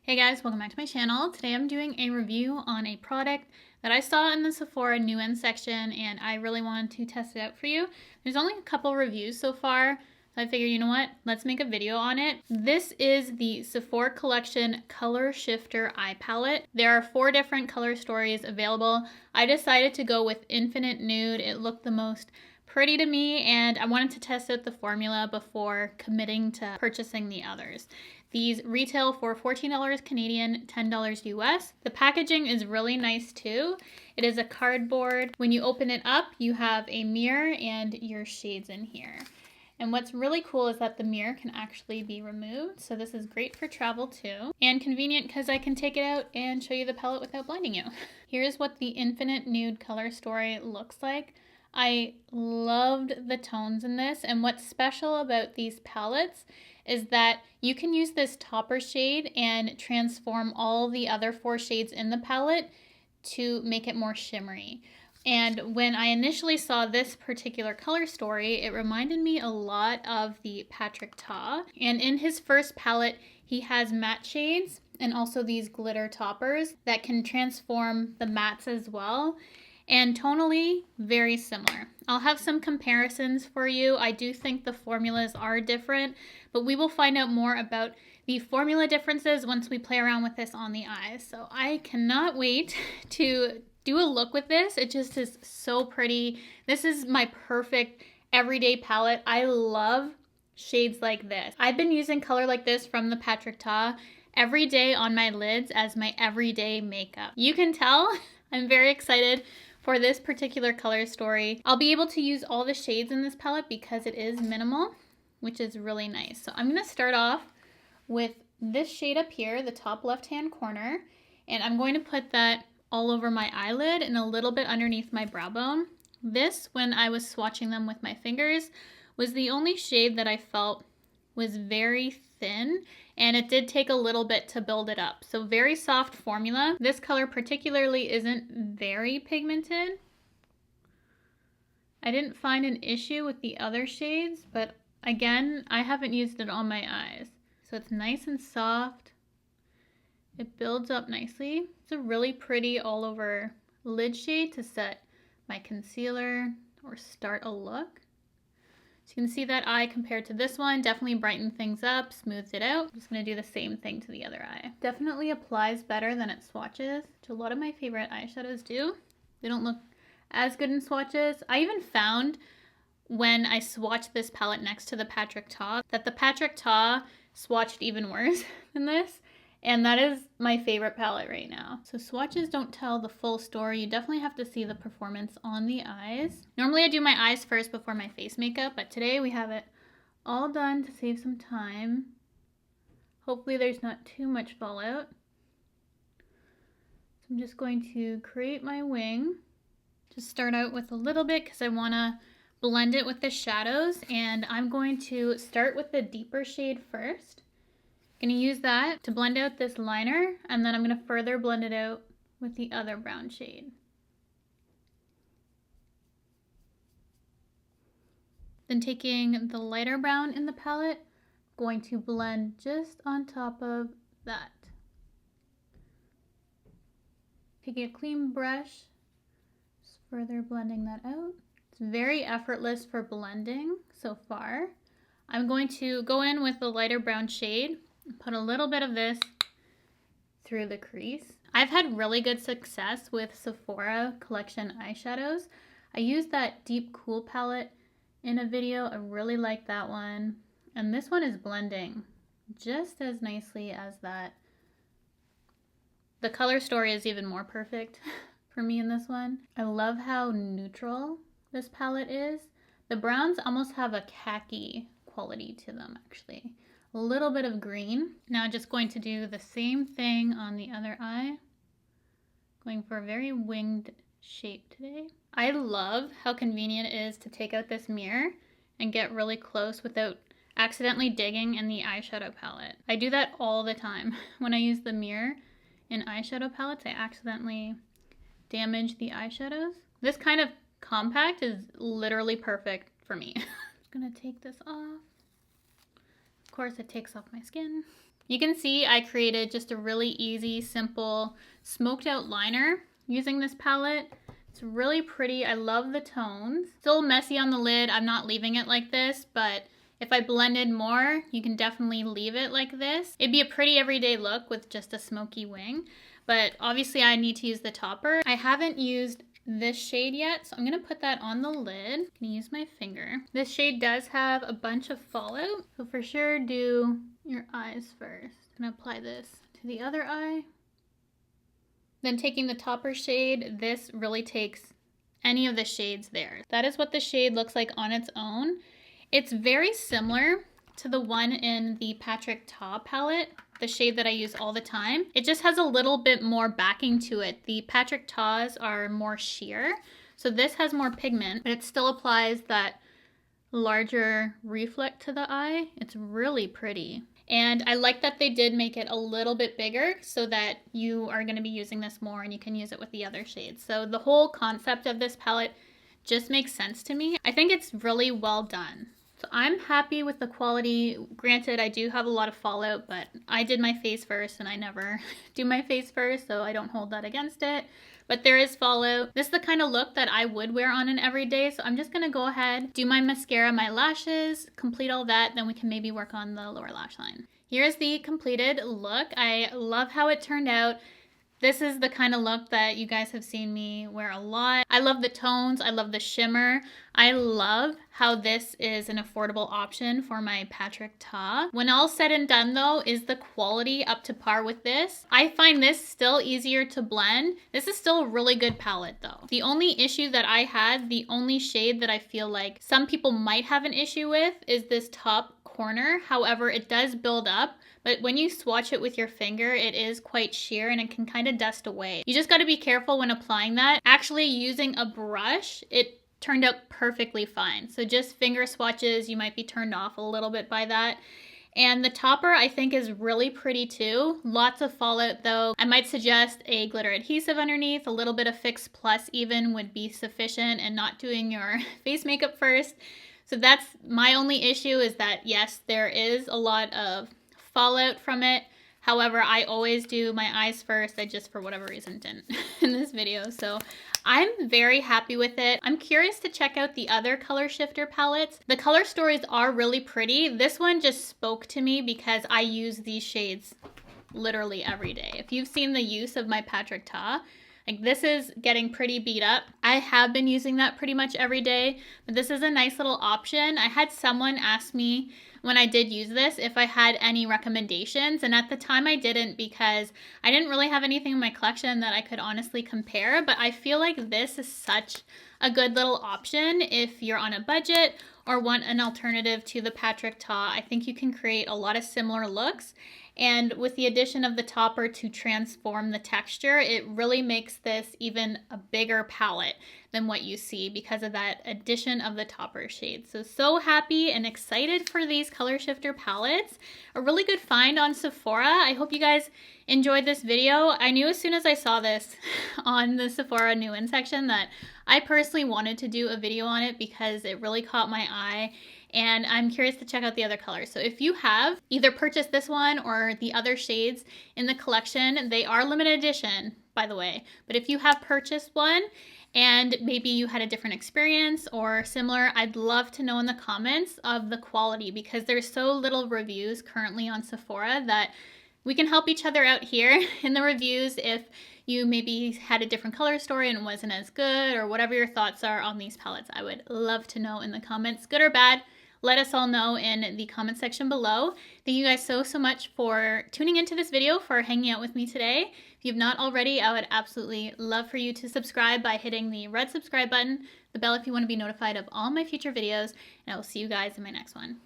Hey guys, welcome back to my channel. Today I'm doing a review on a product that I saw in the Sephora Nude section and I really wanted to test it out for you. There's only a couple reviews so far, so I figured, you know what, let's make a video on it. This is the Sephora Collection Color Shifter Eye Palette. There are 4 different color stories available. I decided to go with Infinite Nude. It looked the most pretty to me and I wanted to test out the formula before committing to purchasing the others. These retail for $14 Canadian, $10 US. The packaging is really nice too. It is a cardboard. When you open it up, you have a mirror and your shades in here. And what's really cool is that the mirror can actually be removed. So this is great for travel too. And convenient because I can take it out and show you the palette without blinding you. Here's what the Infinite Nude color story looks like. I loved the tones in this, and what's special about these palettes is that you can use this topper shade and transform all the other 4 shades in the palette to make it more shimmery. And when I initially saw this particular color story, it reminded me a lot of the Patrick Ta. And in his first palette, he has matte shades and also these glitter toppers that can transform the mattes as well. And tonally, very similar. I'll have some comparisons for you. I do think the formulas are different, but we will find out more about the formula differences once we play around with this on the eyes. So I cannot wait to do a look with this. It just is so pretty. This is my perfect everyday palette. I love shades like this. I've been using color like this from the Patrick Ta every day on my lids as my everyday makeup. You can tell I'm very excited for this particular color story. I'll be able to use all the shades in this palette because it is minimal, which is really nice. So I'm gonna start off with this shade up here, the top left-hand corner, and I'm going to put that all over my eyelid and a little bit underneath my brow bone. This, when I was swatching them with my fingers, was the only shade that I felt was very thin, and it did take a little bit to build it up. So very soft formula. This color particularly isn't very pigmented. I didn't find an issue with the other shades, but again, I haven't used it on my eyes. So it's nice and soft. It builds up nicely. It's a really pretty all over lid shade to set my concealer or start a look. So you can see that eye compared to this one, definitely brightened things up, smoothed it out. I'm just gonna do the same thing to the other eye. Definitely applies better than it swatches, which a lot of my favorite eyeshadows do. They don't look as good in swatches. I even found when I swatched this palette next to the Patrick Ta that the Patrick Ta swatched even worse than this. And that is my favorite palette right now. So swatches don't tell the full story. You definitely have to see the performance on the eyes. Normally I do my eyes first before my face makeup, but today we have it all done to save some time. Hopefully there's not too much fallout. So I'm just going to create my wing. Just start out with a little bit because I want to blend it with the shadows, and I'm going to start with the deeper shade first. Gonna use that to blend out this liner, and then I'm gonna further blend it out with the other brown shade. Then taking the lighter brown in the palette, going to blend just on top of that. Taking a clean brush, just further blending that out. It's very effortless for blending so far. I'm going to go in with the lighter brown shade, put a little bit of this through the crease. I've had really good success with Sephora Collection eyeshadows. I used that Deep Cool palette in a video. I really like that one. And this one is blending just as nicely as that. The color story is even more perfect for me in this one. I love how neutral this palette is. The browns almost have a khaki quality to them actually. A little bit of green. Now just going to do the same thing on the other eye. Going for a very winged shape today. I love how convenient it is to take out this mirror and get really close without accidentally digging in the eyeshadow palette. I do that all the time. When I use the mirror in eyeshadow palettes, I accidentally damage the eyeshadows. This kind of compact is literally perfect for me. I'm gonna take this off. Of course, it takes off my skin. You can see I created just a really easy, simple, smoked out liner using this palette. It's really pretty. I love the tones. Still messy on the lid. I'm not leaving it like this, but if I blended more, you can definitely leave it like this. It'd be a pretty everyday look with just a smoky wing, but obviously I need to use the topper. I haven't used this shade yet, so I'm gonna put that on the lid. I'm gonna use my finger. This shade does have a bunch of fallout, so for sure do your eyes first. I'm gonna apply this to the other eye. Then taking the topper shade, this really takes any of the shades there. That is what the shade looks like on its own. It's very similar to the one in the Patrick Ta palette, the shade that I use all the time. It just has a little bit more backing to it. The Patrick Ta's are more sheer, so this has more pigment, but it still applies that larger reflect to the eye. It's really pretty. And I like that they did make it a little bit bigger so that you are going to be using this more and you can use it with the other shades. So the whole concept of this palette just makes sense to me. I think it's really well done. So I'm happy with the quality. Granted, I do have a lot of fallout, but I did my face first and I never do my face first, so I don't hold that against it. But there is fallout. This is the kind of look that I would wear on an everyday, so I'm just gonna go ahead, do my mascara, my lashes, complete all that, then we can maybe work on the lower lash line. Here's the completed look. I love how it turned out. This is the kind of look that you guys have seen me wear a lot. I love the tones, I love the shimmer. I love how this is an affordable option for my Patrick Ta. When all said and done though, is the quality up to par with this? I find this still easier to blend. This is still a really good palette though. The only issue that I had, the only shade that I feel like some people might have an issue with is this top corner. However, it does build up, but when you swatch it with your finger, it is quite sheer and it can kind of dust away. You just got to be careful when applying that. Actually using a brush, it turned out perfectly fine. So just finger swatches, you might be turned off a little bit by that. And the topper I think is really pretty too. Lots of fallout though. I might suggest a glitter adhesive underneath. A little bit of Fix Plus even would be sufficient, and not doing your face makeup first. So that's my only issue, is that yes, there is a lot of fallout from it. However, I always do my eyes first. I just, for whatever reason, didn't in this video. So I'm very happy with it. I'm curious to check out the other color shifter palettes. The color stories are really pretty. This one just spoke to me because I use these shades literally every day. If you've seen the use of my Patrick Ta, like this is getting pretty beat up. I have been using that pretty much every day, but this is a nice little option. I had someone ask me when I did use this if I had any recommendations, and at the time I didn't, because I didn't really have anything in my collection that I could honestly compare, but I feel like this is such a good little option if you're on a budget or want an alternative to the Patrick Ta. I think you can create a lot of similar looks. And with the addition of the topper to transform the texture, it really makes this even a bigger palette than what you see because of that addition of the topper shade. So happy and excited for these color shifter palettes. A really good find on Sephora. I hope you guys enjoyed this video. I knew as soon as I saw this on the Sephora new in section that I personally wanted to do a video on it because it really caught my eye. And I'm curious to check out the other colors. So if you have either purchased this one or the other shades in the collection, they are limited edition, by the way. But if you have purchased one and maybe you had a different experience or similar, I'd love to know in the comments of the quality, because there's so little reviews currently on Sephora that we can help each other out here in the reviews. If you maybe had a different color story and wasn't as good, or whatever your thoughts are on these palettes, I would love to know in the comments, good or bad. Let us all know in the comment section below. Thank you guys so much for tuning into this video, for hanging out with me today. If you've not already, I would absolutely love for you to subscribe by hitting the red subscribe button, the bell if you want to be notified of all my future videos, and I will see you guys in my next one.